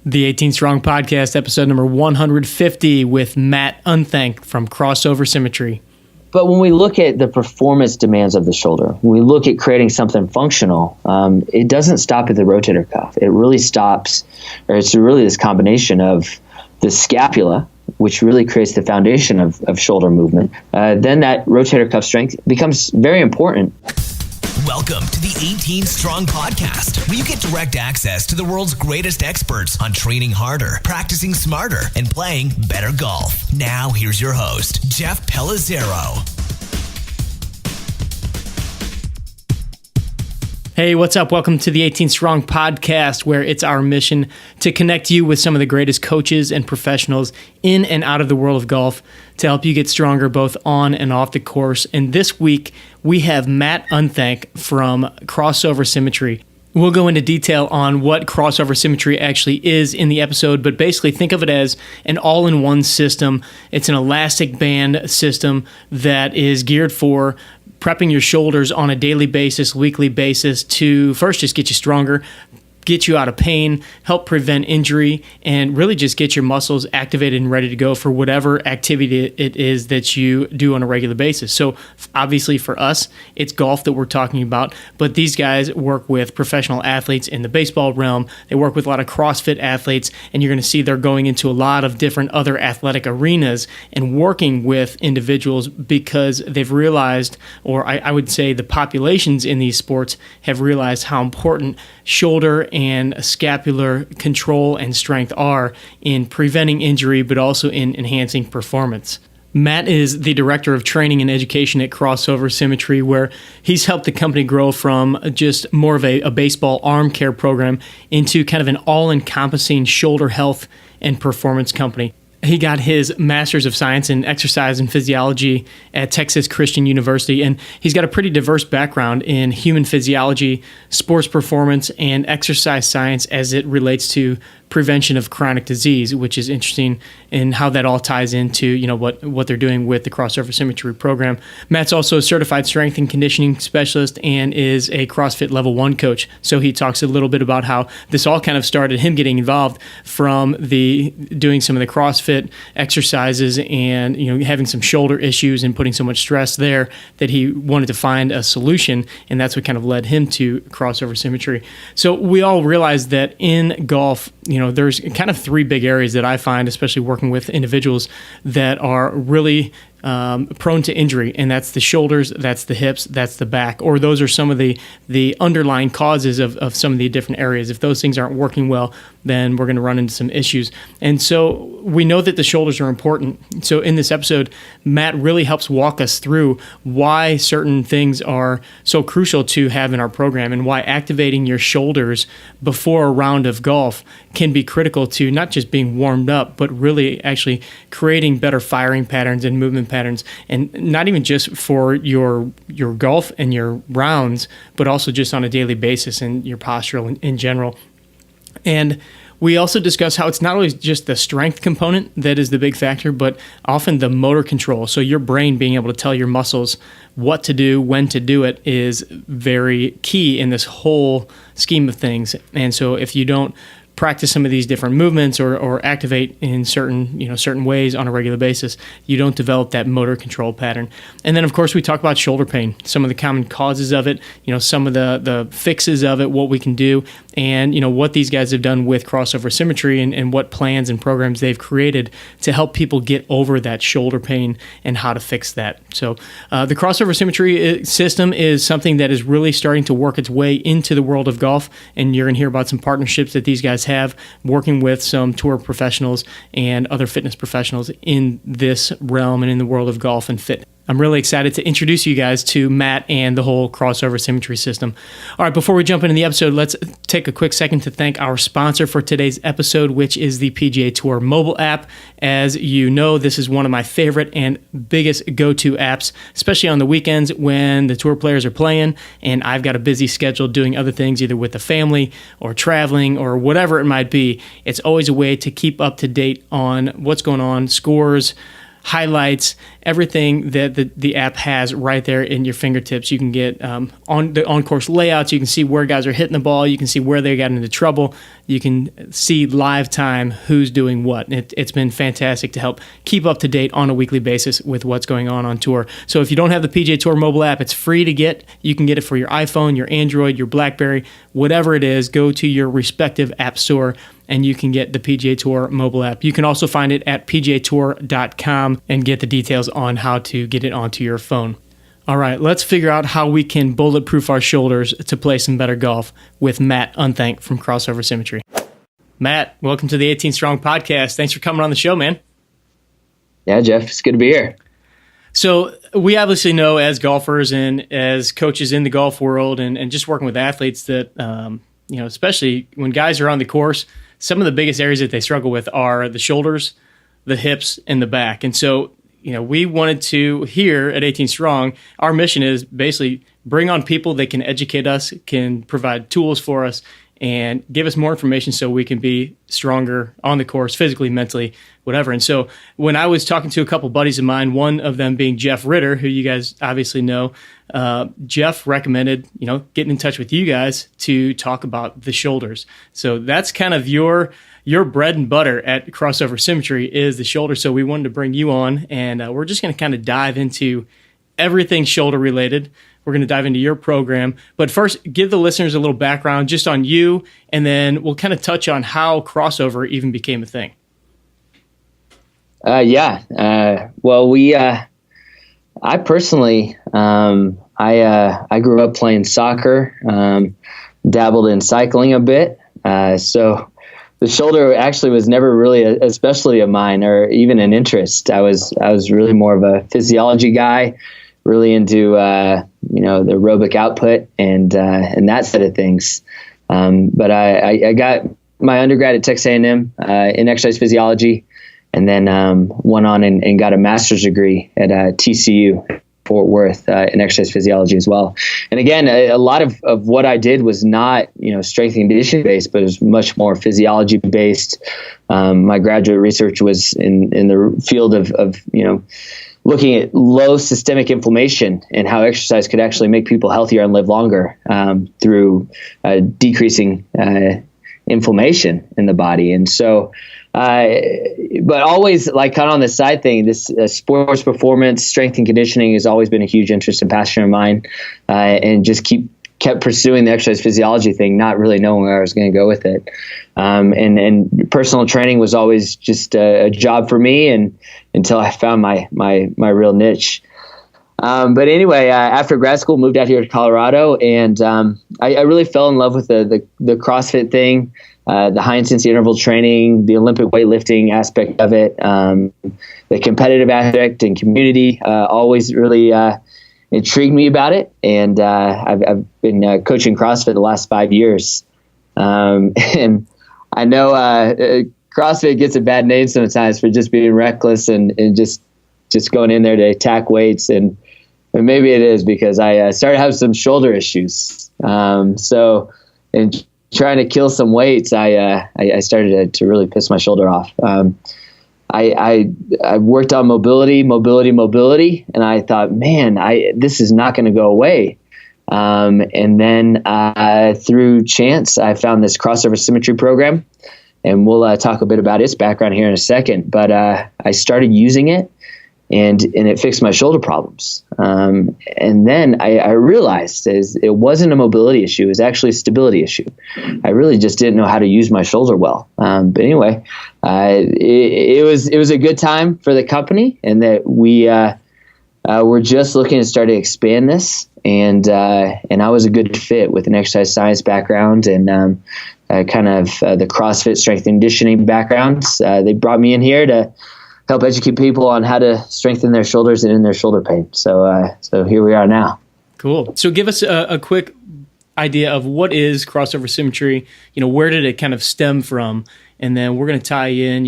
The 18 Strong Podcast, episode number 150 with Matt Unthank from Crossover Symmetry. But when we look at the performance demands of the shoulder, when we look at creating something functional, it doesn't stop at the rotator cuff. It really stops, or it's really this combination of the scapula, which really creates the foundation of shoulder movement. Then that rotator cuff strength becomes very important. Welcome to the 18 Strong Podcast, where you get direct access to the world's greatest experts on training harder, practicing smarter, and playing better golf. Now, here's your host, Jeff Pellizzero. Hey, what's up? Welcome to the 18 Strong Podcast, where it's our mission to connect you with some of the greatest coaches and professionals in and out of the world of golf to help you get stronger both on and off the course. And this week, we have Matt Unthank from Crossover Symmetry. We'll go into detail on what Crossover Symmetry actually is in the episode, but basically think of it as an all-in-one system. It's an elastic band system that is geared for prepping your shoulders on a daily basis, weekly basis to first just get you stronger, get you out of pain, help prevent injury, and really just get your muscles activated and ready to go for whatever activity it is that you do on a regular basis. So obviously for us, it's golf that we're talking about, but these guys work with professional athletes in the baseball realm. They work with a lot of CrossFit athletes, and you're going to see they're going into a lot of different other athletic arenas and working with individuals because they've realized, or I would say the populations in these sports have realized how important shoulder and scapular control and strength are in preventing injury, but also in enhancing performance. Matt is the director of training and education at Crossover Symmetry, where he's helped the company grow from just more of a baseball arm care program into kind of an all-encompassing shoulder health and performance company. He got his Master's of Science in Exercise and Physiology at Texas Christian University, and he's got a pretty diverse background in human physiology, sports performance, and exercise science as it relates to prevention of chronic disease, which is interesting in how that all ties into what they're doing with the Crossover Symmetry program. Matt's also a certified strength and conditioning specialist and is a CrossFit Level 1 coach. So he talks a little bit about how this all kind of started him getting involved from doing some of the CrossFit exercises and having some shoulder issues and putting so much stress there that he wanted to find a solution, and that's what kind of led him to Crossover Symmetry. So we all realize that in golf, there's kind of three big areas that I find, especially working with individuals that are really prone to injury, and that's the shoulders, that's the hips, that's the back, or those are some of the underlying causes of some of the different areas. If those things aren't working well, then we're going to run into some issues. And so we know that the shoulders are important. So in this episode, Matt really helps walk us through why certain things are so crucial to have in our program and why activating your shoulders before a round of golf can be critical to not just being warmed up, but really actually creating better firing patterns and movement patterns, and not even just for your golf and your rounds, but also just on a daily basis and your posture in general. And we also discuss how it's not always just the strength component that is the big factor, but often the motor control. So your brain being able to tell your muscles what to do, when to do it is very key in this whole scheme of things. And so if you don't practice some of these different movements or activate in certain ways on a regular basis, you don't develop that motor control pattern. And then, of course, we talk about shoulder pain, some of the common causes of it, some of the fixes of it, what we can do, and what these guys have done with Crossover Symmetry and what plans and programs they've created to help people get over that shoulder pain and how to fix that. So the Crossover Symmetry system is something that is really starting to work its way into the world of golf, and you're going to hear about some partnerships that these guys have working with some tour professionals and other fitness professionals in this realm and in the world of golf and fitness. I'm really excited to introduce you guys to Matt and the whole Crossover Symmetry system. All right, before we jump into the episode, let's take a quick second to thank our sponsor for today's episode, which is the PGA Tour mobile app. As you know, this is one of my favorite and biggest go-to apps, especially on the weekends when the tour players are playing and I've got a busy schedule doing other things, either with the family or traveling or whatever it might be. It's always a way to keep up to date on what's going on, scores, highlights, everything that the app has right there in your fingertips. You can get on the on-course layouts. You can see where guys are hitting the ball. You can see where they got into trouble. You can see live time who's doing what. It's been fantastic to help keep up to date on a weekly basis with what's going on tour. So if you don't have the PGA Tour mobile app, it's free to get. You can get it for your iPhone, your Android, your BlackBerry, whatever it is. Go to your respective app store and you can get the PGA Tour mobile app. You can also find it at pgatour.com and get the details on how to get it onto your phone. All right, let's figure out how we can bulletproof our shoulders to play some better golf with Matt Unthank from Crossover Symmetry. Matt, welcome to the 18 Strong podcast. Thanks for coming on the show, man. Yeah, Jeff, it's good to be here. So we obviously know as golfers and as coaches in the golf world and just working with athletes that, especially when guys are on the course, some of the biggest areas that they struggle with are the shoulders, the hips, and the back. And so, we wanted to, here at 18 Strong, our mission is basically bring on people that can educate us, can provide tools for us, and give us more information so we can be stronger on the course, physically, mentally, whatever. And so when I was talking to a couple buddies of mine, one of them being Jeff Ritter, who you guys obviously know, Jeff recommended, getting in touch with you guys to talk about the shoulders. So that's kind of your bread and butter at Crossover Symmetry is the shoulder. So we wanted to bring you on, and we're just going to kind of dive into everything shoulder related. We're going to dive into your program. But first, give the listeners a little background just on you, and then we'll kind of touch on how Crossover even became a thing. I personally, I grew up playing soccer, dabbled in cycling a bit. So the shoulder actually was never really a specialty of mine or even an interest. I was really more of a physiology guy, really into, the aerobic output and that side of things. But I got my undergrad at Texas A&M in exercise physiology, and then went on and got a master's degree at TCU, Fort Worth, in exercise physiology as well. And again, a lot of what I did was not, strength and conditioning based, but it was much more physiology based. My graduate research was in the field of looking at low systemic inflammation and how exercise could actually make people healthier and live longer through decreasing inflammation in the body. And so, but always like kind of on the side thing, this sports performance, strength and conditioning has always been a huge interest and passion of mine, and just kept pursuing the exercise physiology thing, not really knowing where I was going to go with it. And personal training was always just a job for me, and until I found my real niche. But anyway, after grad school, moved out here to Colorado, and I really fell in love with the CrossFit thing, the high intensity interval training, the Olympic weightlifting aspect of it, the competitive aspect and community always really intrigued me about it. And I've been coaching CrossFit the last 5 years. And I know CrossFit gets a bad name sometimes for just being reckless and just going in there to attack weights. And maybe it is because I started having some shoulder issues. So in trying to kill some weights, I started to really piss my shoulder off. I worked on mobility, and I thought, man, this is not going to go away. And then through chance, I found this Crossover Symmetry program, and we'll talk a bit about its background here in a second. But I started using it, and it fixed my shoulder problems. And then I realized it wasn't a mobility issue; it was actually a stability issue. I really just didn't know how to use my shoulder well. But anyway, it was a good time for the company, and that we were just looking to start to expand this. And I was a good fit with an exercise science background and kind of the CrossFit strength and conditioning backgrounds. They brought me in here to help educate people on how to strengthen their shoulders and in their shoulder pain. So here we are now. Cool. So give us a quick idea of what is Crossover Symmetry. Where did it kind of stem from? And then we're going to tie in,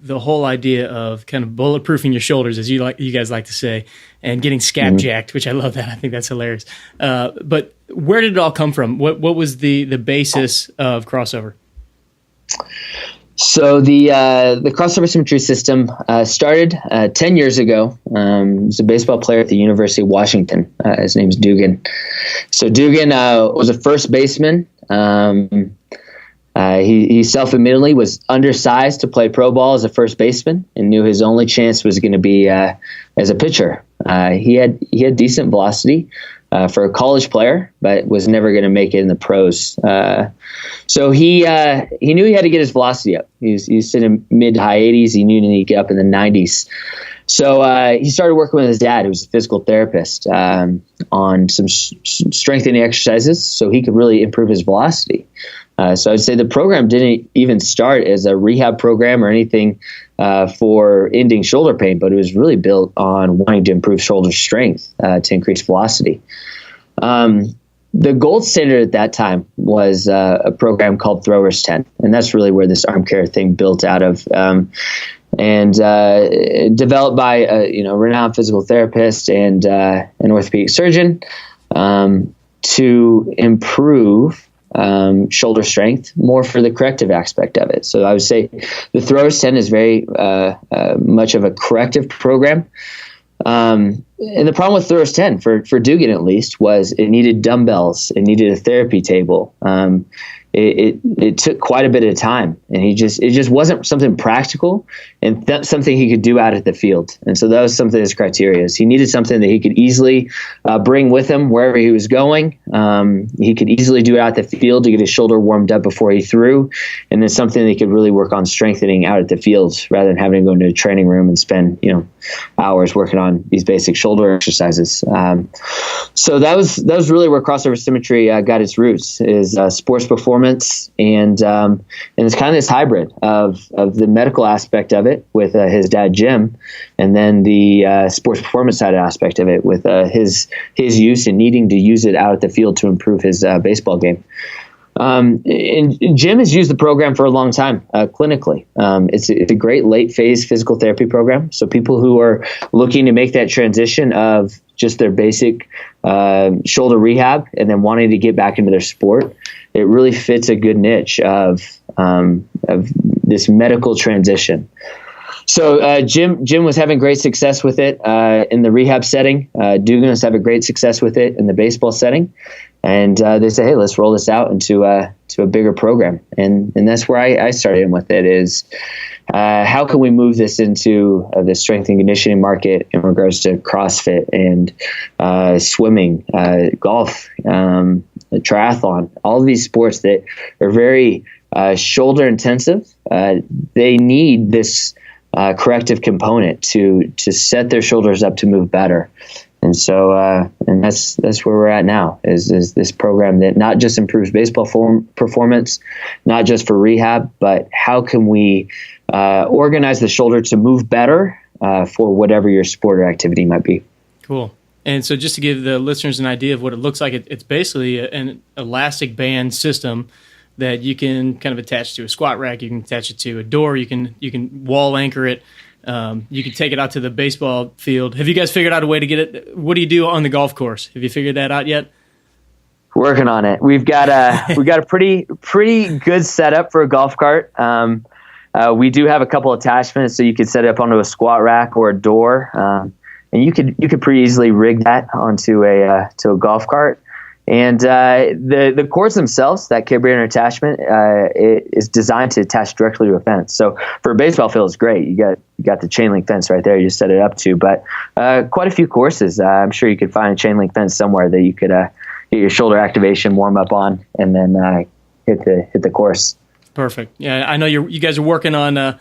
the whole idea of kind of bulletproofing your shoulders, as you guys like to say, and getting scap jacked, which I love that. I think that's hilarious. But where did it all come from? What was the basis of Crossover? So the Crossover Symmetry system started 10 years ago. He's a baseball player at the University of Washington. His name's Dugan. So Dugan was a first baseman. He self-admittedly was undersized to play pro ball as a first baseman and knew his only chance was going to be as a pitcher. He had decent velocity for a college player, but was never going to make it in the pros. So he knew he had to get his velocity up. He's sitting mid to high 80s. He knew he needed to get up in the 90s. So he started working with his dad, who was a physical therapist, on some strengthening exercises so he could really improve his velocity. So I'd say the program didn't even start as a rehab program or anything for ending shoulder pain, but it was really built on wanting to improve shoulder strength to increase velocity. The gold standard at that time was a program called Throwers 10, and that's really where this arm care thing built out of, and developed by a renowned physical therapist and an orthopedic surgeon to improve shoulder strength more for the corrective aspect of it. So I would say the Throwers 10 is very much of a corrective program. And the problem with Throwers 10 for Dugan, at least, was it needed dumbbells. It needed a therapy table. It took quite a bit of time, and it just wasn't something practical and something he could do out at the field. And so that was something of his criteria. He needed something that he could easily bring with him wherever he was going. He could easily do it out at the field to get his shoulder warmed up before he threw, and then something that he could really work on strengthening out at the field rather than having to go into a training room and spend hours working on these basic shoulder exercises. So that was really where Crossover Symmetry got its roots, is sports performance. And it's kind of this hybrid of the medical aspect of it with his dad Jim, and then the sports performance side aspect of it with his use and needing to use it out at the field to improve his baseball game. And Jim has used the program for a long time clinically. It's a great late phase physical therapy program. So people who are looking to make that transition of just their basic shoulder rehab and then wanting to get back into their sport, it really fits a good niche of this medical transition. So Jim was having great success with it in the rehab setting. Dugan was having great success with it in the baseball setting. And they said, hey, let's roll this out into a bigger program. And that's where I started in with it, is how can we move this into the strength and conditioning market in regards to CrossFit and swimming, golf, triathlon, all of these sports that are very shoulder intensive. They need this corrective component to set their shoulders up to move better. And so, and that's where we're at now, is this program that not just improves baseball performance, not just for rehab, but how can we organize the shoulder to move better for whatever your sport or activity might be. Cool. And so just to give the listeners an idea of what it looks like, it's basically an elastic band system that you can kind of attach to a squat rack. You can attach it to a door. You can wall anchor it. You can take it out to the baseball field. Have you guys figured out a way to get it? What do you do on the golf course? Have you figured that out yet? Working on it. We've got a pretty good setup for a golf cart. We do have a couple attachments, so you could set it up onto a squat rack or a door, and you could pretty easily rig that onto a golf cart. And the cords themselves, that carabiner attachment, it is designed to attach directly to a fence. So for a baseball field, it's great. You got the chain link fence right there. You just set it up to. But quite a few courses, I'm sure you could find a chain link fence somewhere that you could get your shoulder activation warm up on, and then hit the course. Perfect. Yeah, I know you guys are working on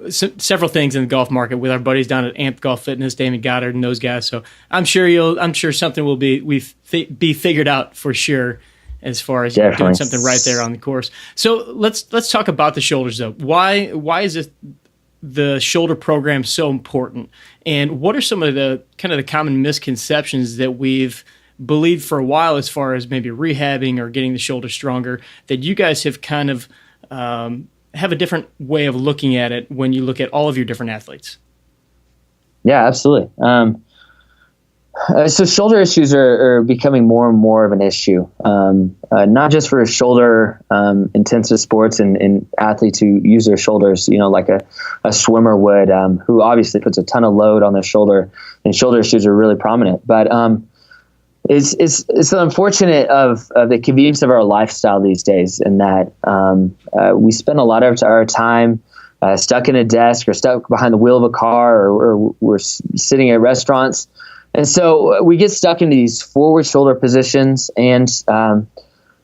several things in the golf market with our buddies down at Amp Golf Fitness, Damon Goddard and those guys. So I'm sure something will be figured out for sure, as far as doing something right there on the course. So let's talk about the shoulders though. Why is the shoulder program so important, and what are some of the kind of the common misconceptions that we've believed for a while as far as maybe rehabbing or getting the shoulder stronger, that you guys have kind of have a different way of looking at it when you look at all of your different athletes? Yeah, absolutely. So shoulder issues are becoming more and more of an issue, not just for shoulder intensive sports and athletes who use their shoulders, like a swimmer would, who obviously puts a ton of load on their shoulder, and shoulder issues are really prominent. But it's unfortunate of the convenience of our lifestyle these days, in that we spend a lot of our time stuck in a desk or stuck behind the wheel of a car, or we're sitting at restaurants. And so we get stuck into these forward shoulder positions, and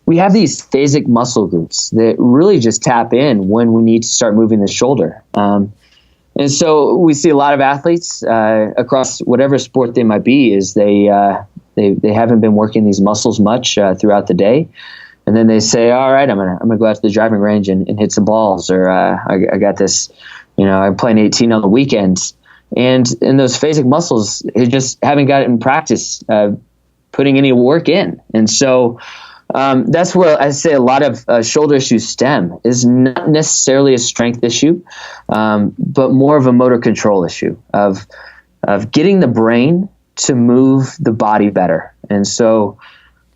we have these phasic muscle groups that really just tap in when we need to start moving the shoulder. And so we see a lot of athletes across whatever sport they might be, is they haven't been working these muscles much throughout the day. And then they say, all right, I'm gonna go out to the driving range and hit some balls, or I got this, I'm playing 18 on the weekends. And those phasic muscles, they just haven't got it in practice putting any work in. And so that's where I say a lot of shoulder issues stem, is not necessarily a strength issue, but more of a motor control issue of getting the brain to move the body better. And so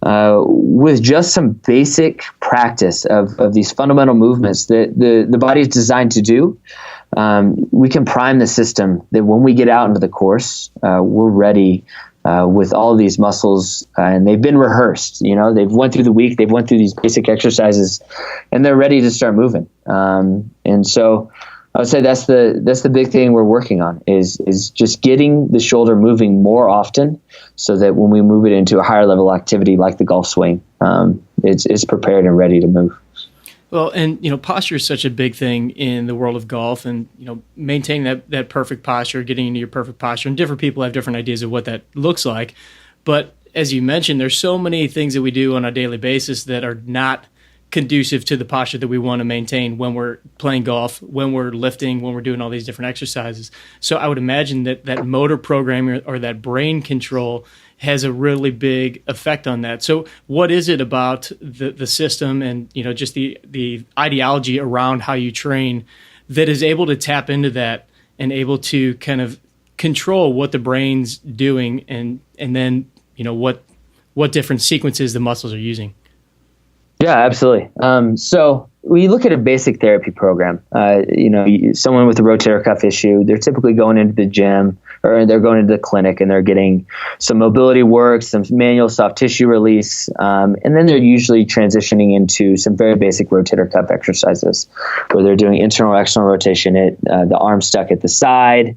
with just some basic practice of these fundamental movements that the body is designed to do, we can prime the system that when we get out into the course, we're ready with all of these muscles, and they've been rehearsed. They've went through the week, they've went through these basic exercises, and they're ready to start moving. And so I would say that's the big thing we're working on, is just getting the shoulder moving more often, so that when we move it into a higher level activity like the golf swing, it's prepared and ready to move. Well, and posture is such a big thing in the world of golf, and maintaining that perfect posture, getting into your perfect posture, and different people have different ideas of what that looks like. But as you mentioned, there's so many things that we do on a daily basis that are not conducive to the posture that we want to maintain when we're playing golf, when we're lifting, when we're doing all these different exercises. So I would imagine that motor programming or that brain control has a really big effect on that. So what is it about the system and just the ideology around how you train that is able to tap into that and able to kind of control what the brain's doing, and then what different sequences the muscles are using? Yeah, absolutely. So we look at a basic therapy program. Someone with a rotator cuff issue, they're typically going into the gym, or they're going into the clinic, and they're getting some mobility work, some manual soft tissue release, and then they're usually transitioning into some very basic rotator cuff exercises, where they're doing internal external rotation, the arm stuck at the side,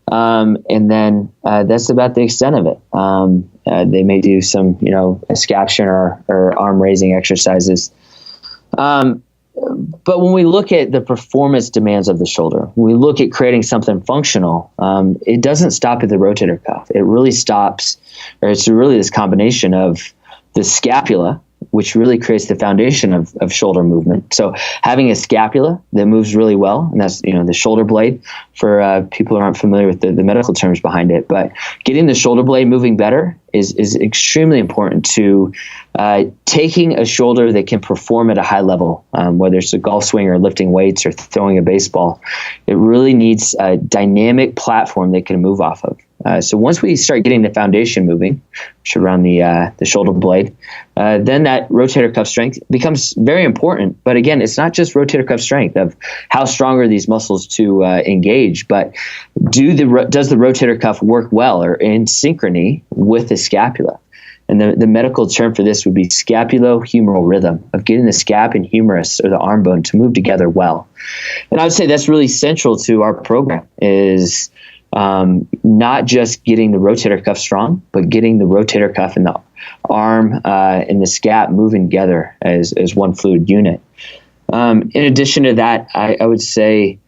and then that's about the extent of it. They may do some, escaption or arm raising exercises. But when we look at the performance demands of the shoulder, when we look at creating something functional, it doesn't stop at the rotator cuff. It really stops, or it's really this combination of the scapula, which really creates the foundation of shoulder movement. So having a scapula that moves really well, and that's the shoulder blade for people who aren't familiar with the medical terms behind it. But getting the shoulder blade moving better is extremely important to taking a shoulder that can perform at a high level, whether it's a golf swing or lifting weights or throwing a baseball. It really needs a dynamic platform they can move off of. So once we start getting the foundation moving, which around the shoulder blade, then that rotator cuff strength becomes very important. But again, it's not just rotator cuff strength of how strong are these muscles to engage, but does the rotator cuff work well or in synchrony with the scapula? And the medical term for this would be scapulohumeral rhythm, of getting the scap and humerus, or the arm bone, to move together well. And I would say that's really central to our program, is not just getting the rotator cuff strong, but getting the rotator cuff and the arm and the scap moving together as one fluid unit. In addition to that, I would say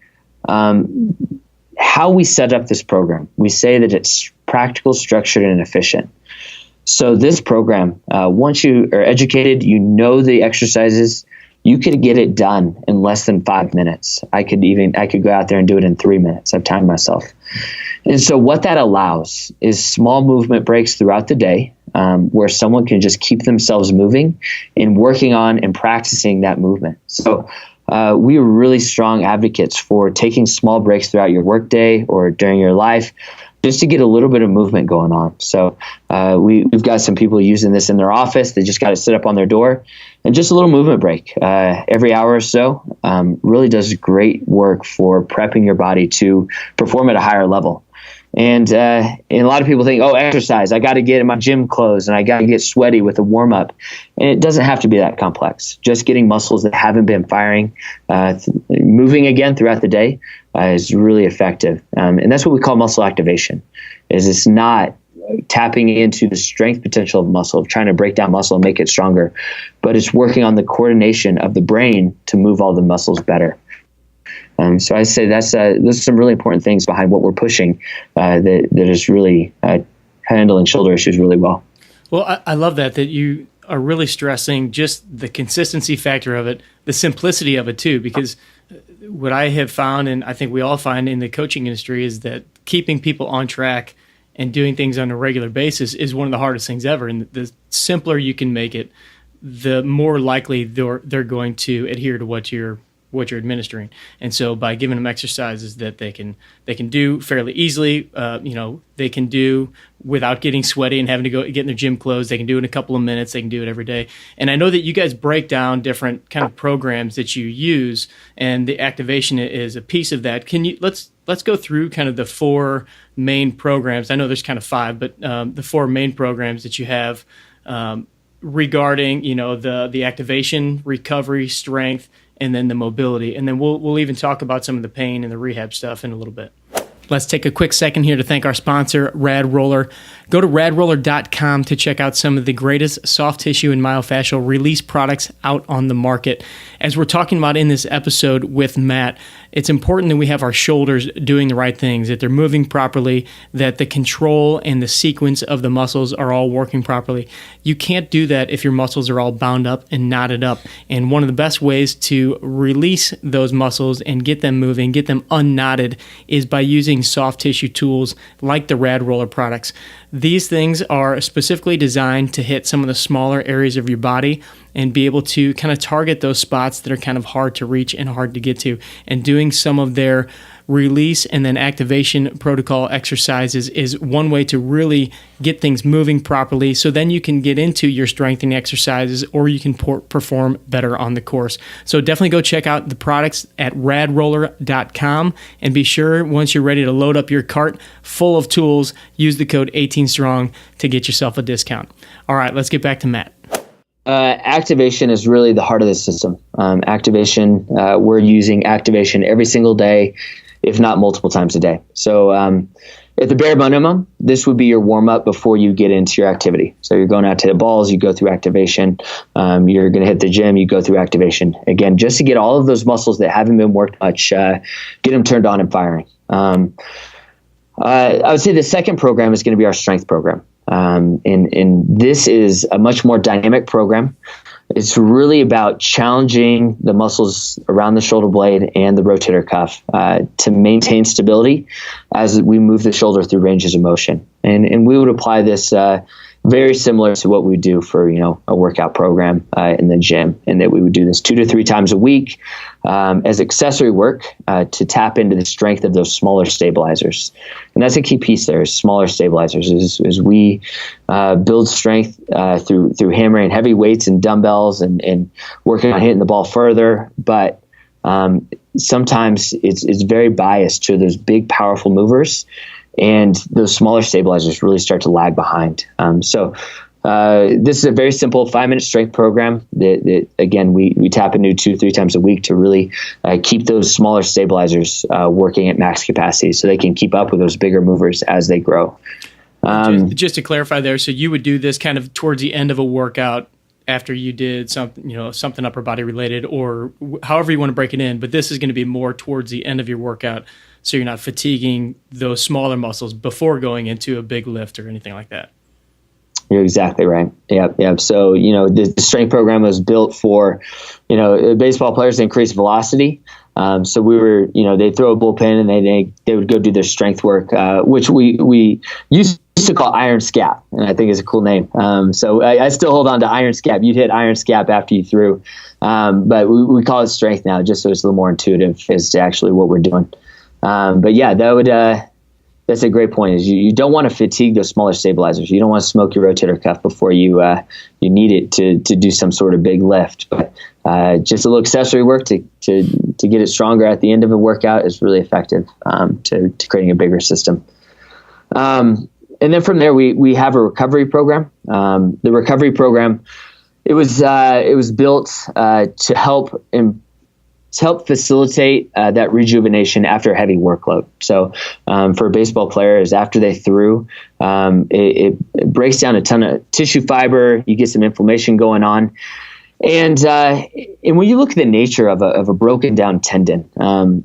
how we set up this program, we say that it's practical, structured, and efficient. So this program, once you are educated, the exercises, you could get it done in less than 5 minutes. I could go out there and do it in 3 minutes. I've timed myself. And so what that allows is small movement breaks throughout the day, where someone can just keep themselves moving and working on and practicing that movement. So we are really strong advocates for taking small breaks throughout your workday or during your life, just to get a little bit of movement going on. So we've got some people using this in their office. They just got to sit up on their door, and just a little movement break every hour or so really does great work for prepping your body to perform at a higher level. And a lot of people think, oh, exercise, I got to get in my gym clothes and I got to get sweaty with a warm up. And it doesn't have to be that complex. Just getting muscles that haven't been firing, moving again throughout the day is really effective. And that's what we call muscle activation. Is it's not tapping into the strength potential of muscle, trying to break down muscle and make it stronger, but it's working on the coordination of the brain to move all the muscles better. So I say those are some really important things behind what we're pushing that is really handling shoulder issues really well. Well, I love that you are really stressing just the consistency factor of it, the simplicity of it too, because what I have found, and I think we all find in the coaching industry, is that keeping people on track and doing things on a regular basis is one of the hardest things ever. And the simpler you can make it, the more likely they're going to adhere to what you're administering. And so by giving them exercises that they can do fairly easily, they can do without getting sweaty and having to go get in their gym clothes. They can do it in a couple of minutes. They can do it every day. And I know that you guys break down different kind of programs that you use, and the activation is a piece of that. Can you let's go through kind of the four main programs. I know there's kind of five, but the four main programs that you have regarding the activation, recovery, strength, and then the mobility. And then we'll even talk about some of the pain and the rehab stuff in a little bit. Let's take a quick second here to thank our sponsor, Rad Roller. Go to radroller.com to check out some of the greatest soft tissue and myofascial release products out on the market. As we're talking about in this episode with Matt, it's important that we have our shoulders doing the right things, that they're moving properly, that the control and the sequence of the muscles are all working properly. You can't do that if your muscles are all bound up and knotted up. And one of the best ways to release those muscles and get them moving, get them unknotted, is by using soft tissue tools like the Rad Roller products. These things are specifically designed to hit some of the smaller areas of your body and be able to kind of target those spots that are kind of hard to reach and hard to get to. And doing some of their release and then activation protocol exercises is one way to really get things moving properly, so then you can get into your strengthening exercises or you can perform better on the course. So definitely go check out the products at radroller.com, and be sure once you're ready to load up your cart full of tools, use the code 18STRONG to get yourself a discount. All right, let's get back to Matt. Activation is really the heart of the system. Activation, we're using activation every single day, if not multiple times a day. So at the bare minimum, this would be your warm-up before you get into your activity. So you're going out to the balls, you go through activation. You're going to hit the gym, you go through activation. Again, just to get all of those muscles that haven't been worked much, get them turned on and firing. I would say the second program is going to be our strength program. And this is a much more dynamic program. It's really about challenging the muscles around the shoulder blade and the rotator cuff to maintain stability as we move the shoulder through ranges of motion. And we would apply this very similar to what we do for a workout program in the gym, and that we would do this 2 to 3 times a week as accessory work to tap into the strength of those smaller stabilizers. And that's a key piece there, is smaller stabilizers, is we build strength through hammering heavy weights and dumbbells and working on hitting the ball further. But sometimes it's very biased to those big, powerful movers, and those smaller stabilizers really start to lag behind. So this is a very simple 5-minute strength program that again, we tap into 2-3 times a week to really keep those smaller stabilizers working at max capacity so they can keep up with those bigger movers as they grow. Just to clarify there, so you would do this kind of towards the end of a workout after you did something upper body related, or however you want to break it in, but this is going to be more towards the end of your workout, so you're not fatiguing those smaller muscles before going into a big lift or anything like that. You're exactly right. Yep. So, the strength program was built for, baseball players to increase velocity. So we were, they'd throw a bullpen and they would go do their strength work, which we used to call iron scap, and I think it's a cool name. So I still hold on to iron scap. You'd hit iron scap after you threw, but we call it strength now, just so it's a little more intuitive as to actually what we're doing. But yeah, that would that's a great point. Is you don't want to fatigue those smaller stabilizers. You don't want to smoke your rotator cuff before you need it to do some sort of big lift. But just a little accessory work to get it stronger at the end of a workout is really effective to creating a bigger system. And then from there, we have a recovery program. The recovery program, it was built to help facilitate that rejuvenation after a heavy workload. So for baseball players, after they threw, it breaks down a ton of tissue fiber. You get some inflammation going on. And when you look at the nature of a broken down tendon,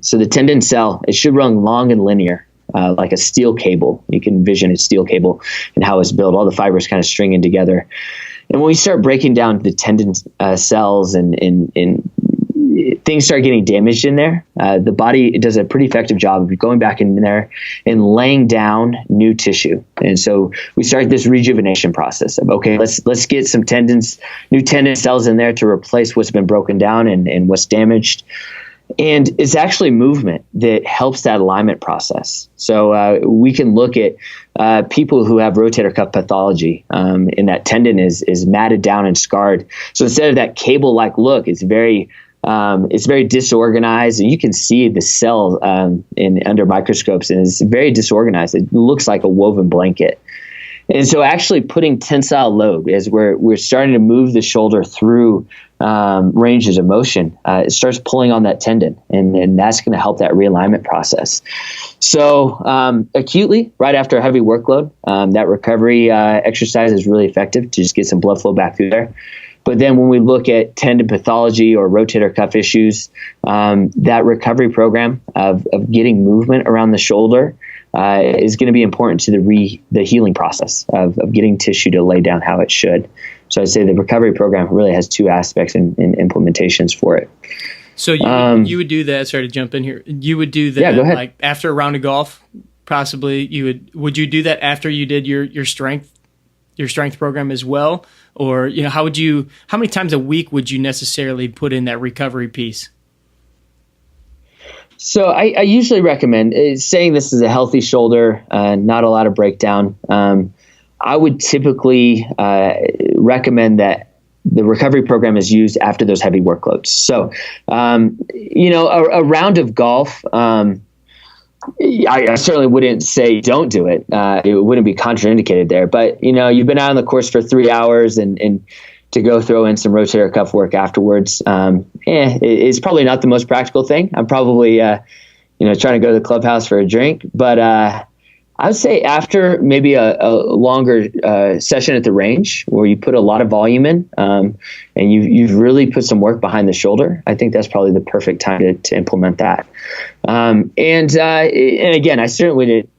so the tendon cell, it should run long and linear. Like a steel cable. You can envision a steel cable and how it's built. All the fibers kind of stringing together. And when we start breaking down the tendon cells and things start getting damaged in there, the body does a pretty effective job of going back in there and laying down new tissue. And so we start this rejuvenation process of, okay, let's get some new tendon cells in there to replace what's been broken down and what's damaged. And it's actually movement that helps that alignment process. So we can look at people who have rotator cuff pathology, and that tendon is matted down and scarred. So instead of that cable-like look, it's very disorganized, and you can see the cell under microscopes, and it's very disorganized. It looks like a woven blanket. And so actually putting tensile load as we're starting to move the shoulder through ranges of motion, it starts pulling on that tendon, and that's going to help that realignment process. So acutely, right after a heavy workload, that recovery exercise is really effective to just get some blood flow back through there. But then when we look at tendon pathology or rotator cuff issues, that recovery program of getting movement around the shoulder is going to be important to the healing process of getting tissue to lay down how it should. So I'd say the recovery program really has two aspects and implementations for it. So you would do that. Sorry to jump in here. You would do that. Yeah, go ahead. Like after a round of golf, possibly would you do that after you did your strength program as well? Or, how many times a week would you necessarily put in that recovery piece? So I usually recommend saying this is a healthy shoulder, not a lot of breakdown. I would typically recommend that the recovery program is used after those heavy workloads. So, a round of golf, I certainly wouldn't say don't do it. It wouldn't be contraindicated there. But, you've been out on the course for 3 hours and to go throw in some rotator cuff work afterwards, it's probably not the most practical thing. I'm probably, trying to go to the clubhouse for a drink. But I would say after maybe a longer session at the range where you put a lot of volume in and you've really put some work behind the shoulder, I think that's probably the perfect time to implement that. And again, I certainly wouldn't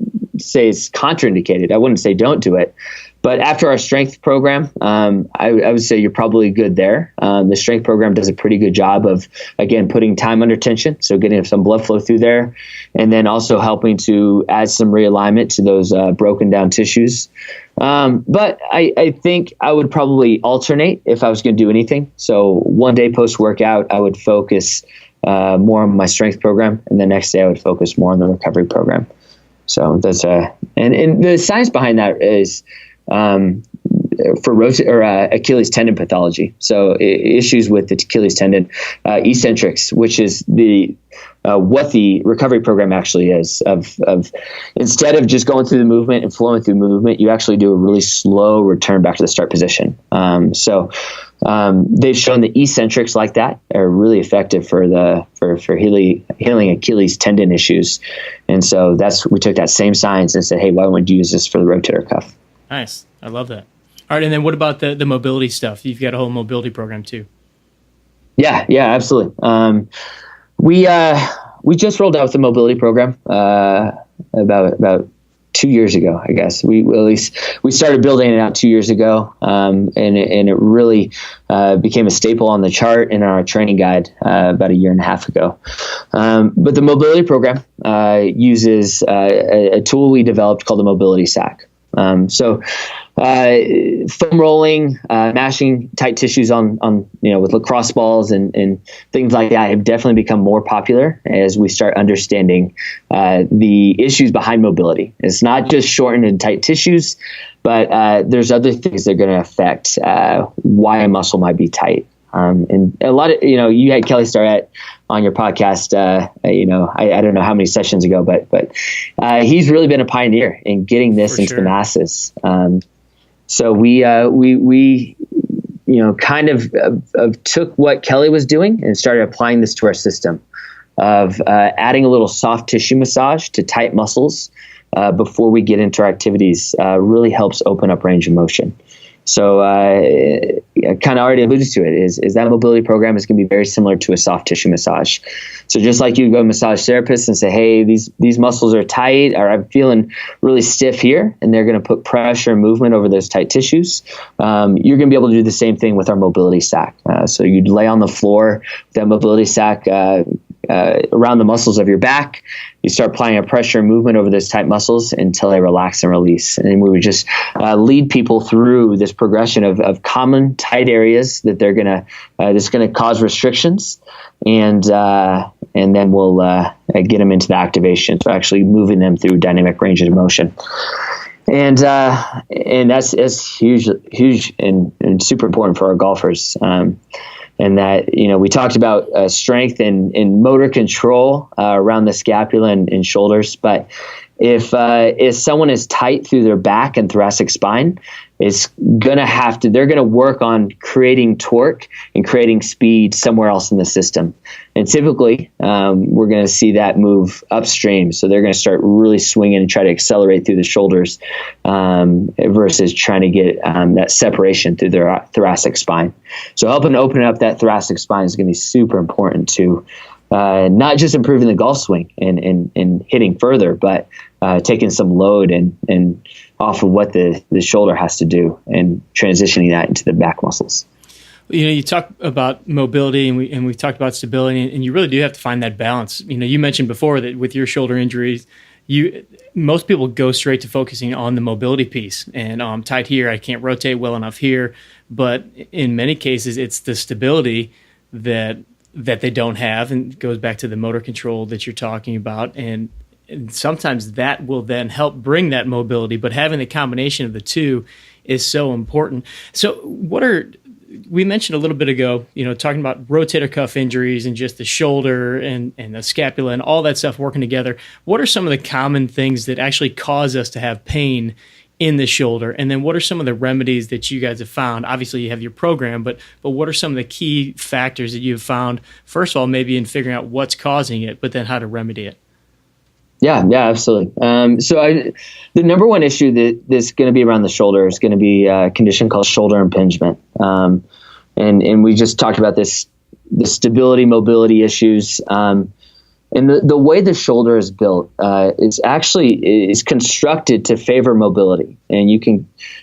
say it's contraindicated. I wouldn't say don't do it. But after our strength program, I would say you're probably good there. The strength program does a pretty good job of, again, putting time under tension, so getting some blood flow through there, and then also helping to add some realignment to those broken down tissues. But I think I would probably alternate if I was going to do anything. So one day post-workout, I would focus more on my strength program, and the next day I would focus more on the recovery program. So that's and the science behind that is for Achilles tendon pathology. So issues with the Achilles tendon, eccentrics, which is what the recovery program actually is. Of instead of just going through the movement and flowing through movement, you actually do a really slow return back to the start position. So they've shown the eccentrics like that are really effective for healing Achilles tendon issues. And so we took that same science and said, hey, why don't we use this for the rotator cuff? Nice. I love that. All right. And then what about the mobility stuff? You've got a whole mobility program too. Yeah, absolutely. We just rolled out the mobility program about 2 years ago, I guess. We started building it out 2 years ago, and it really became a staple on the chart in our training guide about a year and a half ago. But the mobility program uses a tool we developed called the mobility sack. Foam rolling, mashing tight tissues on with lacrosse balls and things like that have definitely become more popular as we start understanding the issues behind mobility. It's not just shortened and tight tissues, but there's other things that are going to affect why a muscle might be tight. And a lot of, you had Kelly Starrett on your podcast, I don't know how many sessions ago, but he's really been a pioneer in getting this into the masses. So we kind of took what Kelly was doing and started applying this to our system of adding a little soft tissue massage to tight muscles before we get into our activities really helps open up range of motion. So I kind of already alluded to it is that mobility program is going to be very similar to a soft tissue massage. So just like you go to massage therapist and say, hey, these muscles are tight, or I'm feeling really stiff here, and they're going to put pressure and movement over those tight tissues. You're going to be able to do the same thing with our mobility sack. So you'd lay on the floor with that mobility sack around the muscles of your back. You start applying a pressure and movement over those tight muscles until they relax and release. And then we would just lead people through this progression of common tight areas that they're gonna that's gonna cause restrictions, and then we'll get them into the activation. So actually moving them through dynamic range of motion. And that's huge and super important for our golfers. And that, we talked about strength and motor control around the scapula and shoulders. But if someone is tight through their back and thoracic spine, they're going to work on creating torque and creating speed somewhere else in the system. And typically, we're going to see that move upstream. So they're going to start really swinging and try to accelerate through the shoulders versus trying to get that separation through their thoracic spine. So helping to open up that thoracic spine is going to be super important to not just improving the golf swing and hitting further, but taking some load and off of what the shoulder has to do and transitioning that into the back muscles. You talk about mobility and we've talked about stability, and you really do have to find that balance. You mentioned before that with your shoulder injuries, most people go straight to focusing on the mobility piece, and I'm tight here, I can't rotate well enough here. But in many cases, it's the stability that they don't have, and it goes back to the motor control that you're talking about. And sometimes that will then help bring that mobility, but having the combination of the two is so important. So we mentioned a little bit ago, talking about rotator cuff injuries and just the shoulder and the scapula and all that stuff working together. What are some of the common things that actually cause us to have pain in the shoulder? And then what are some of the remedies that you guys have found? Obviously you have your program, but what are some of the key factors that you've found, first of all, maybe in figuring out what's causing it, but then how to remedy it? Yeah, absolutely. The number one issue that's going to be around the shoulder is going to be a condition called shoulder impingement. And we just talked about the stability, mobility issues. And the way the shoulder is built is constructed to favor mobility. And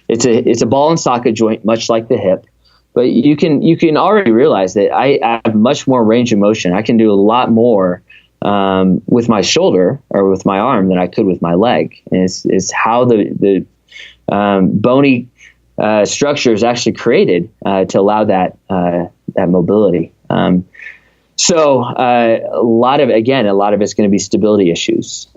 it's a ball and socket joint, much like the hip. But you can already realize that I have much more range of motion. I can do a lot more with my shoulder or with my arm than I could with my leg. And it's how the bony structure is actually created to allow that mobility. So a lot of it's going to be stability issues.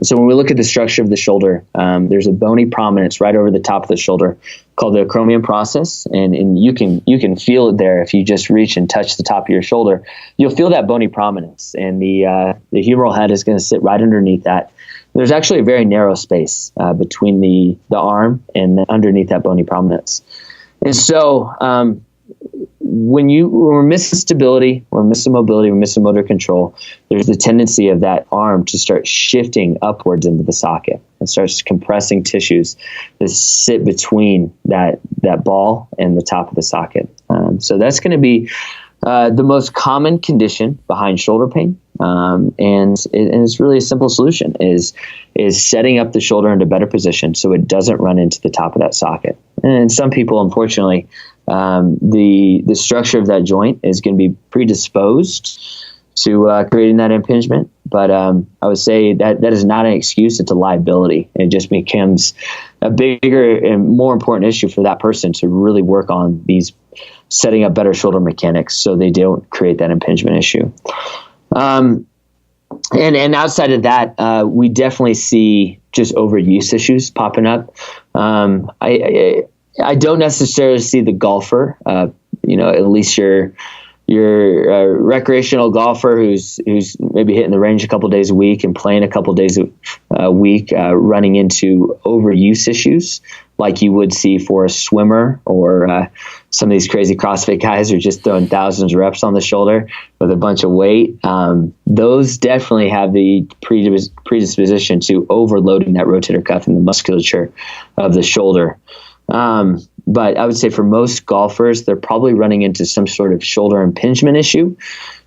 So when we look at the structure of the shoulder, there's a bony prominence right over the top of the shoulder called the acromion process, and you can feel it there if you just reach and touch the top of your shoulder. You'll feel that bony prominence, and the humeral head is going to sit right underneath that. There's actually a very narrow space between the arm and underneath that bony prominence, and so when we're missing stability, we're missing mobility, we're missing motor control, there's the tendency of that arm to start shifting upwards into the socket and starts compressing tissues that sit between that ball and the top of the socket. So that's going to be the most common condition behind shoulder pain. And it's really a simple solution is setting up the shoulder into a better position so it doesn't run into the top of that socket. And some people, unfortunately, the structure of that joint is going to be predisposed creating that impingement. But I would say that is not an excuse. It's a liability. It just becomes a bigger and more important issue for that person to really work on these setting up better shoulder mechanics so they don't create that impingement issue. And outside of that, we definitely see just overuse issues popping up. I don't necessarily see the golfer, at least your recreational golfer who's maybe hitting the range a couple days a week and playing a couple days a week, running into overuse issues like you would see for a swimmer or some of these crazy CrossFit guys who are just throwing thousands of reps on the shoulder with a bunch of weight. Those definitely have the predisposition to overloading that rotator cuff and the musculature of the shoulder. But I would say for most golfers, they're probably running into some sort of shoulder impingement issue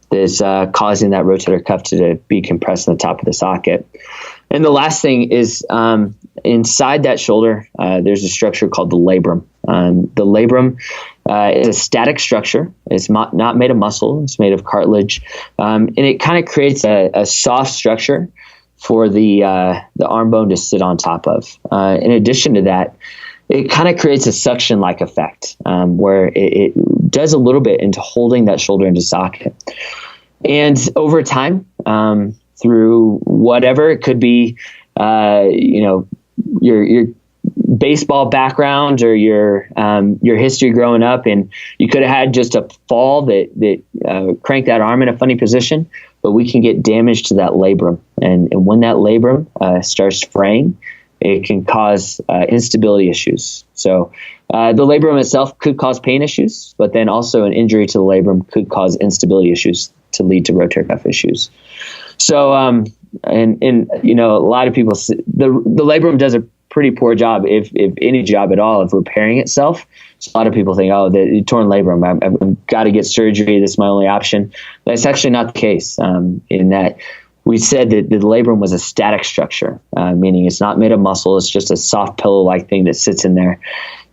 that's causing that rotator cuff to be compressed in the top of the socket. And the last thing is inside that shoulder, there's a structure called the labrum. The labrum is a static structure. It's not made of muscle. It's made of cartilage. And it kind of creates a soft structure for the arm bone to sit on top of. In addition to that, it kind of creates a suction-like effect where it does a little bit into holding that shoulder into socket. And over time, through whatever, it could be, your baseball background or your history growing up, and you could have had just a fall that cranked that arm in a funny position, but we can get damage to that labrum. And when that labrum starts fraying, it can cause instability issues. So the labrum itself could cause pain issues, but then also an injury to the labrum could cause instability issues to lead to rotator cuff issues. So, and a lot of people, the labrum does a pretty poor job, if any job at all, of repairing itself. So a lot of people think, the torn labrum, I've got to get surgery. This is my only option. That's actually not the case, in that we said that the labrum was a static structure, meaning it's not made of muscle. It's just a soft pillow-like thing that sits in there.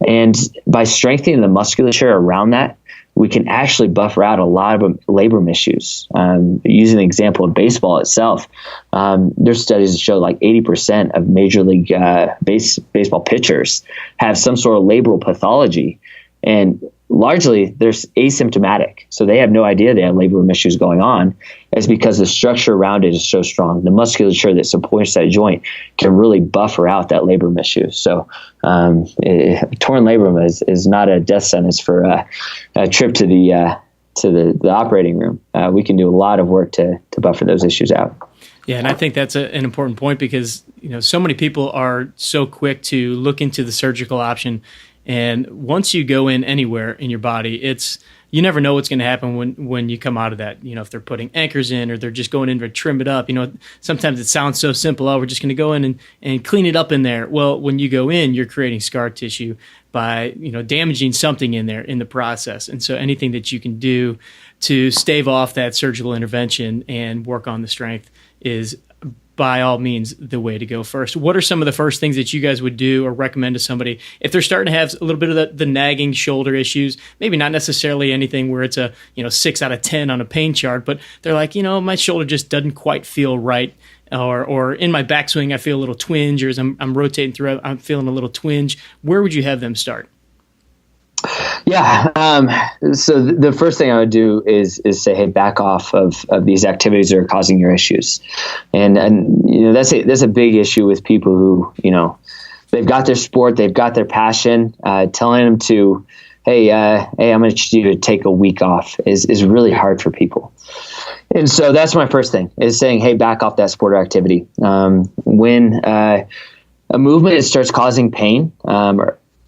And by strengthening the musculature around that, we can actually buffer out a lot of labrum issues. Using the example of baseball itself, there's studies that show like 80% of Major League baseball pitchers have some sort of labral pathology. And largely, they're asymptomatic. So they have no idea they have labrum issues going on. It's because the structure around it is so strong. The musculature that supports that joint can really buffer out that labrum issue. So torn labrum is not a death sentence for a trip to the operating room. We can do a lot of work to buffer those issues out. Yeah, and I think that's an important point because so many people are so quick to look into the surgical option. And once you go in anywhere in your body, you never know what's going to happen when you come out of that. If they're putting anchors in or they're just going in to trim it up. Sometimes it sounds so simple. Oh, we're just going to go in and clean it up in there. Well, when you go in, you're creating scar tissue by damaging something in there in the process. And so anything that you can do to stave off that surgical intervention and work on the strength is by all means the way to go first. What are some of the first things that you guys would do or recommend to somebody if they're starting to have a little bit of the nagging shoulder issues? Maybe not necessarily anything where it's a 6 out of 10 on a pain chart, but they're like, my shoulder just doesn't quite feel right, or in my backswing I feel a little twinge, or as I'm rotating through I'm feeling a little twinge. Where would you have them start? Yeah. So the first thing I would do is say, hey, back off of these activities that are causing your issues. And that's a big issue with people who, they've got their sport, they've got their passion, telling them to, hey, I'm going to need you to take a week off is really hard for people. And so that's my first thing, is saying, hey, back off that sport or activity. When a movement starts causing pain,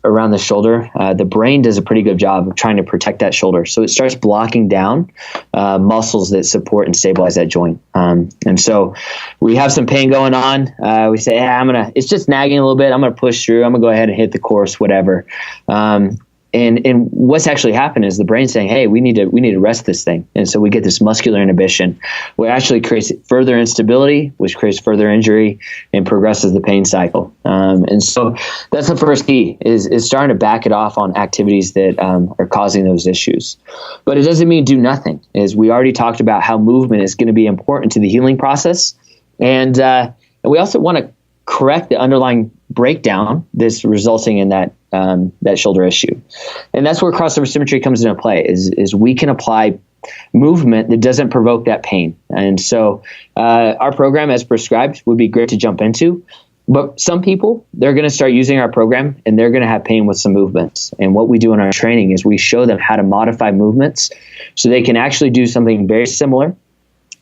around the shoulder, the brain does a pretty good job of trying to protect that shoulder. So it starts blocking down muscles that support and stabilize that joint. And so we have some pain going on. We say, it's just nagging a little bit. I'm going to push through. I'm going to go ahead and hit the course, whatever. And what's actually happened is the brain's saying, hey, we need to rest this thing. And so we get this muscular inhibition, which actually creates further instability, which creates further injury and progresses the pain cycle. And so that's the first key is starting to back it off on activities that are causing those issues. But it doesn't mean do nothing. As we already talked about how movement is going to be important to the healing process. And we also want to correct the underlying breakdown that's resulting in that shoulder issue. And that's where crossover symmetry comes into play is we can apply movement that doesn't provoke that pain. And so our program as prescribed would be great to jump into. But some people, they're going to start using our program and they're going to have pain with some movements. And what we do in our training is we show them how to modify movements so they can actually do something very similar.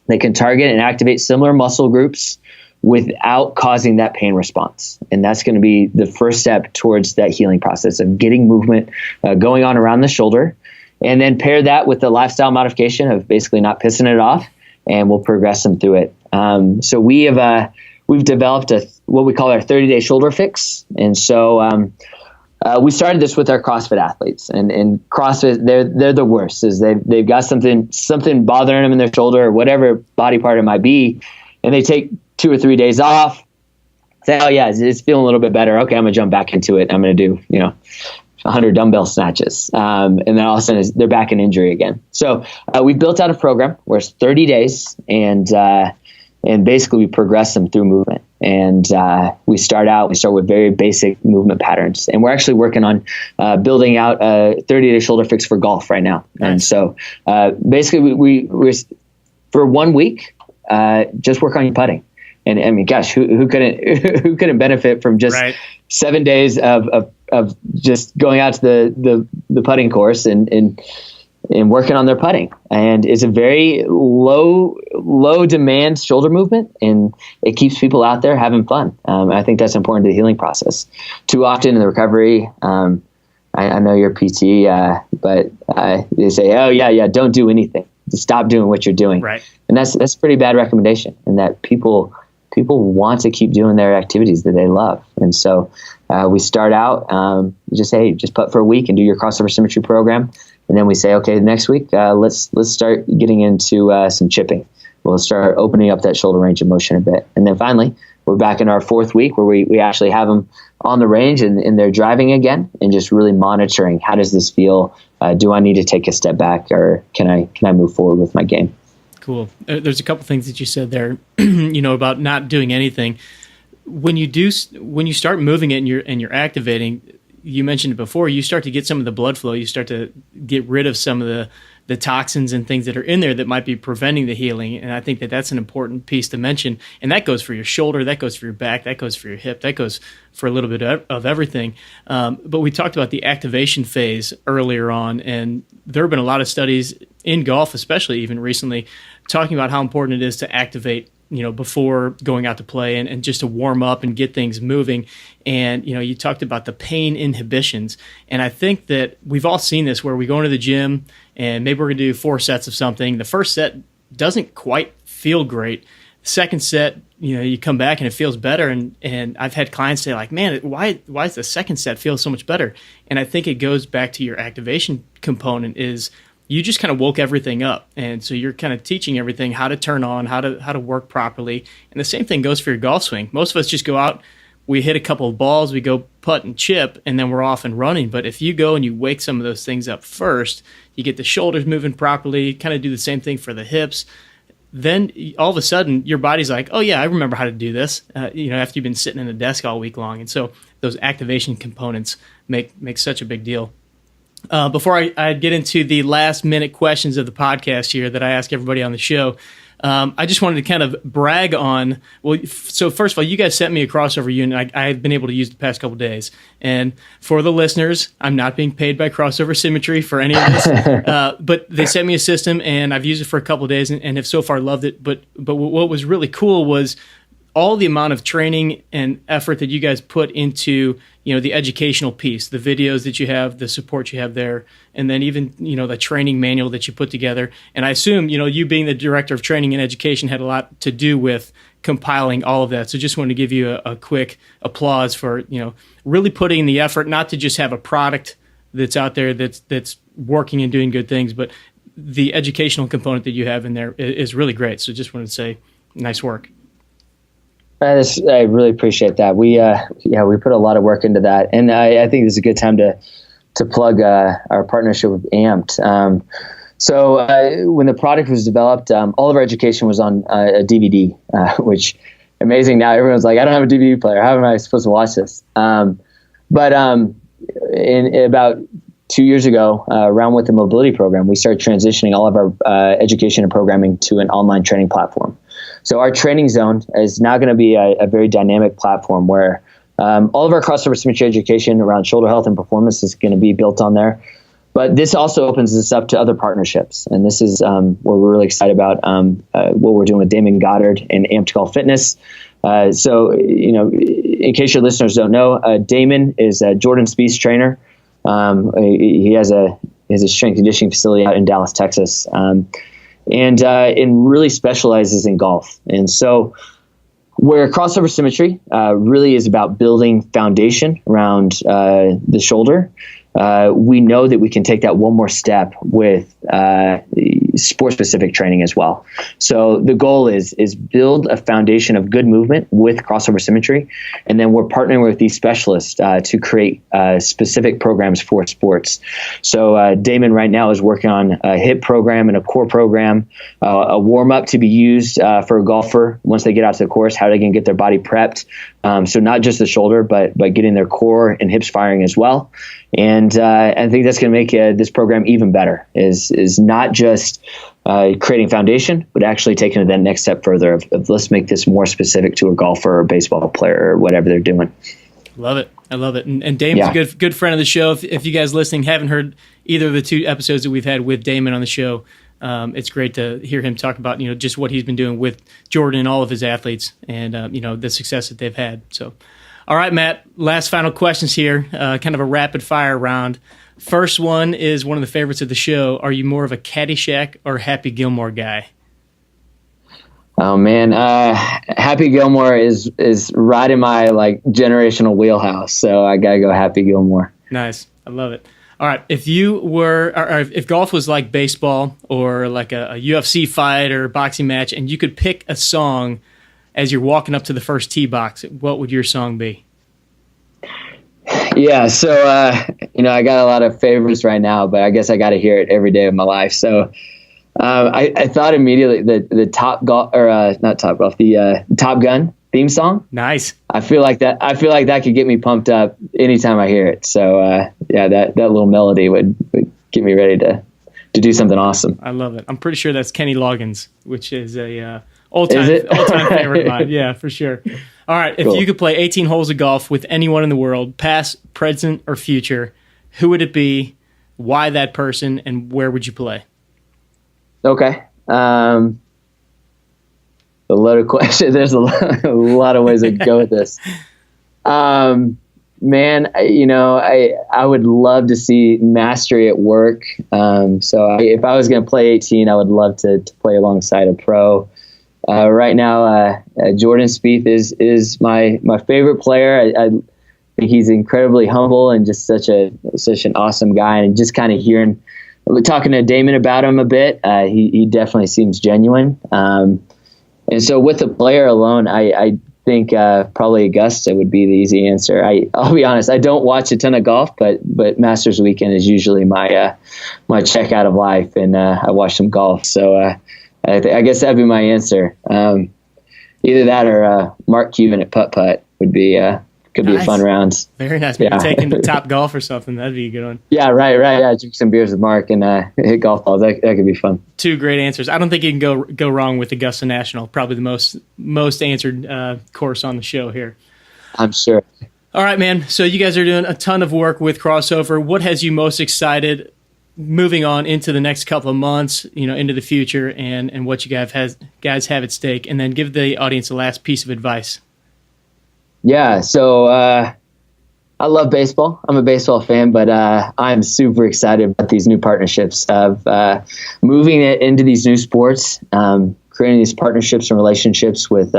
They can target and activate similar muscle groups without causing that pain response. And that's going to be the first step towards that healing process of getting movement going on around the shoulder. And then pair that with the lifestyle modification of basically not pissing it off, and we'll progress them through it. So we've developed what we call our 30-day shoulder fix. And so we started this with our CrossFit athletes, and CrossFit, they're the worst. Is they've got something bothering them in their shoulder or whatever body part it might be, and they take 2 or 3 days off, say, oh yeah, it's feeling a little bit better. Okay, I'm gonna jump back into it. I'm gonna do 100 dumbbell snatches, and then all of a sudden they're back in injury again. So we built out a program where it's 30 days, and basically we progress them through movement. And we start with very basic movement patterns, and we're actually working on building out a 30-day shoulder fix for golf right now. Nice. And so basically we for 1 week just work on your putting. And I mean, gosh, who couldn't benefit from just 7 days of just going out to the putting course and working on their putting. And it's a very low demand shoulder movement, and it keeps people out there having fun. I think that's important to the healing process. Too often in the recovery, I know you're PT, but they say, oh yeah, don't do anything. Just stop doing what you're doing. Right. And that's a pretty bad recommendation, in that people want to keep doing their activities that they love. And so we start out just putt for a week and do your crossover symmetry program. And then we say, okay, next week, let's start getting into some chipping. We'll start opening up that shoulder range of motion a bit. And then finally, we're back in our 4th week where we actually have them on the range and they're driving again, and just really monitoring, how does this feel? Do I need to take a step back, or can I move forward with my game? Cool. There's a couple things that you said there, about not doing anything. When you start moving it and you're activating, you mentioned it before, you start to get some of the blood flow. You start to get rid of some of the toxins and things that are in there that might be preventing the healing. And I think that that's an important piece to mention. And that goes for your shoulder, that goes for your back, that goes for your hip, that goes for a little bit of everything. But we talked about the activation phase earlier on, and there have been a lot of studies in golf, especially even recently, talking about how important it is to activate before going out to play and just to warm up and get things moving. And, you talked about the pain inhibitions. And I think that we've all seen this, where we go into the gym and maybe we're going to do 4 sets of something. The first set doesn't quite feel great. Second set, you come back and it feels better. And I've had clients say, like, man, why does the second set feel so much better? And I think it goes back to your activation component, is you just kind of woke everything up. And so you're kind of teaching everything how to turn on, how to work properly. And the same thing goes for your golf swing. Most of us just go out, we hit a couple of balls, we go putt and chip, and then we're off and running. But if you go and you wake some of those things up first, you get the shoulders moving properly, kind of do the same thing for the hips, then all of a sudden your body's like, oh yeah, I remember how to do this, after you've been sitting in a desk all week long. And so those activation components make such a big deal. Before I get into the last minute questions of the podcast here that I ask everybody on the show, I just wanted to kind of brag on, so first of all, you guys sent me a crossover unit I've been able to use the past couple of days. And for the listeners, I'm not being paid by Crossover Symmetry for any of this, but they sent me a system and I've used it for a couple of days and have so far loved it. But what was really cool was all the amount of training and effort that you guys put into, the educational piece, the videos that you have, the support you have there, and then even, the training manual that you put together. And I assume, you being the director of training and education had a lot to do with compiling all of that. So just wanted to give you a quick applause for, really putting in the effort, not to just have a product that's out there that's working and doing good things, but the educational component that you have in there is really great. So just wanted to say, nice work. I really appreciate that. We put a lot of work into that, and I think this is a good time to plug our partnership with Amped. So when the product was developed, all of our education was on a DVD, which amazing. Now everyone's like, I don't have a DVD player. How am I supposed to watch this? But in about 2 years ago, around with the mobility program, we started transitioning all of our education and programming to an online training platform. So our training zone is now going to be a very dynamic platform where all of our crossover symmetry education around shoulder health and performance is going to be built on there. But this also opens us up to other partnerships. And this is what we're really excited about, what we're doing with Damon Goddard and Amped Golf Fitness. So, in case your listeners don't know, Damon is Jordan Spieth's trainer. He has a strength conditioning facility out in Dallas, Texas, and really specializes in golf. And so where Crossover Symmetry really is about building foundation around the shoulder, we know that we can take that one more step with sport-specific training as well. So the goal is build a foundation of good movement with Crossover Symmetry, and then we're partnering with these specialists to create specific programs for sports. So Damon right now is working on a hip program and a core program, a warm-up to be used for a golfer once they get out to the course, how they can get their body prepped. So not just the shoulder, but getting their core and hips firing as well. And I think that's going to make this program even better, is not just creating foundation, but actually taking it that next step further of let's make this more specific to a golfer or a baseball player or whatever they're doing. Love it. I love it. And Damon's a good friend of the show. If you guys listening haven't heard either of the 2 episodes that we've had with Damon on the show, it's great to hear him talk about, just what he's been doing with Jordan and all of his athletes and, the success that they've had. So, all right, Matt, last final questions here, kind of a rapid fire round. First one is one of the favorites of the show. Are you more of a Caddyshack or Happy Gilmore guy? Oh man, Happy Gilmore is right in my generational wheelhouse. So I gotta go Happy Gilmore. Nice. I love it. All right. If you were, or if golf was like baseball or like a UFC fight or boxing match, and you could pick a song as you're walking up to the first tee box, what would your song be? Yeah. So, I got a lot of favorites right now, but I guess I got to hear it every day of my life. So, I thought immediately the Top Gun theme song. Nice. I feel like that could get me pumped up anytime I hear it. So, that little melody would get me ready to do something awesome. I love it. I'm pretty sure that's Kenny Loggins, which is a all-time favorite of mine. Yeah, for sure. All right, if you could play 18 holes of golf with anyone in the world, past, present, or future, who would it be, why that person, and where would you play? Okay. A loaded question. There's a lot of ways to go with this. Man, I would love to see mastery at work. If I was going to play 18, I would love to play alongside a pro. Right now, Jordan Spieth is my favorite player. I think he's incredibly humble and just such an awesome guy. And just kind of talking to Damon about him a bit, he definitely seems genuine. And so with the player alone, I think probably Augusta would be the easy answer. I'll be honest, I don't watch a ton of golf, but Masters weekend is usually my check out of life, and I watch some golf. So I guess that'd be my answer. Either that or Mark Cuban at putt putt would be could be a fun round. Very nice. Maybe take him to Top Golf or something. That'd be a good one. Yeah, right. Yeah, drink some beers with Mark and hit golf balls. That could be fun. 2 great answers. I don't think you can go wrong with Augusta National. Probably the most answered course on the show here. I'm sure. All right, man. So you guys are doing a ton of work with Crossover. What has you most excited moving on into the next couple of months, into the future, and what you guys have at stake? And then give the audience the last piece of advice. Yeah, so I love baseball. I'm a baseball fan, but I'm super excited about these new partnerships of moving it into these new sports, creating these partnerships and relationships with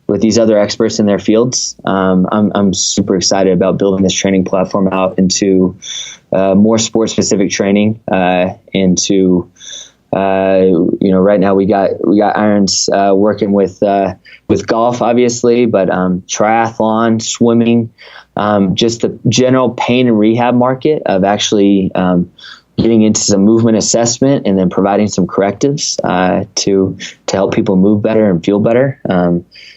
with these other experts in their fields. I'm super excited about building this training platform out into more sport specific training, into right now we got irons working with golf, obviously, but triathlon, swimming, just the general pain and rehab market of actually getting into some movement assessment and then providing some correctives to help people move better and feel better.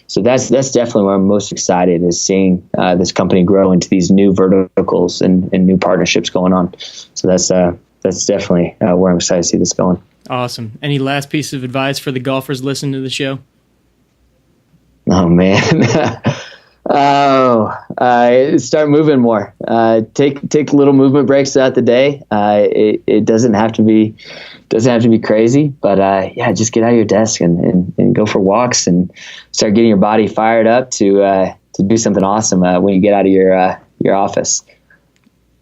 So that's definitely where I'm most excited, is seeing this company grow into these new verticals and new partnerships going on. So that's definitely where I'm excited to see this going. Awesome. Any last piece of advice for the golfers listening to the show? Oh man. Start moving more. Take little movement breaks throughout the day. It doesn't have to be crazy, but just get out of your desk and go for walks and start getting your body fired up to do something awesome when you get out of your office.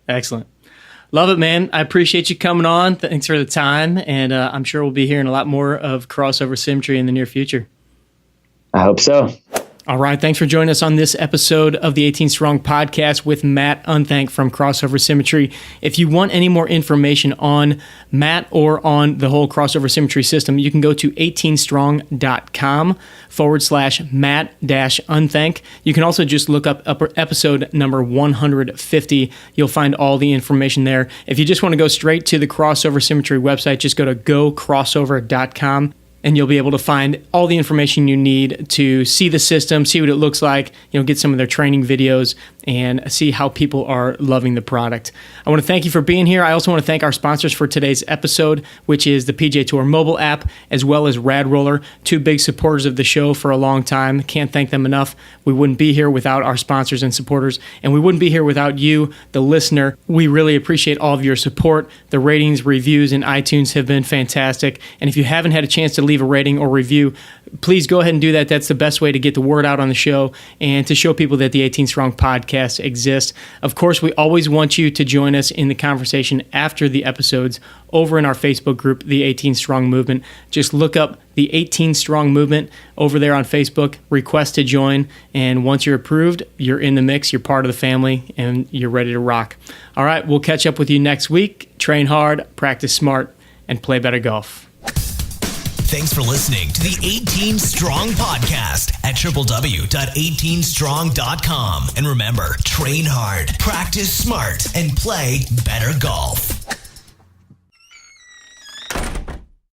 Excellent. Love it, man. I appreciate you coming on. Thanks for the time, and I'm sure we'll be hearing a lot more of Crossover Symmetry in the near future. I hope so. All right. Thanks for joining us on this episode of the 18 Strong podcast with Matt Unthank from Crossover Symmetry. If you want any more information on Matt or on the whole Crossover Symmetry system, you can go to 18strong.com/Matt-Unthank. You can also just look up episode number 150. You'll find all the information there. If you just want to go straight to the Crossover Symmetry website, just go to gocrossover.com. And you'll be able to find all the information you need to see the system, see what it looks like, get some of their training videos, and see how people are loving the product. I want to thank you for being here. I also want to thank our sponsors for today's episode, which is the PGA Tour mobile app, as well as Rad Roller, two big supporters of the show for a long time. Can't thank them enough. We wouldn't be here without our sponsors and supporters, and we wouldn't be here without you, the listener. We really appreciate all of your support. The ratings, reviews, and iTunes have been fantastic. And if you haven't had a chance to leave a rating or review, please go ahead and do that. That's the best way to get the word out on the show and to show people that the 18 Strong podcast exists. Of course, we always want you to join us in the conversation after the episodes over in our Facebook group, the 18 Strong Movement. Just look up the 18 Strong Movement over there on Facebook, request to join, and once you're approved, you're in the mix, you're part of the family, and you're ready to rock. All right, we'll catch up with you next week. Train hard, practice smart, and play better golf. Thanks for listening to the 18 Strong podcast at www.18strong.com. And remember, train hard, practice smart, and play better golf.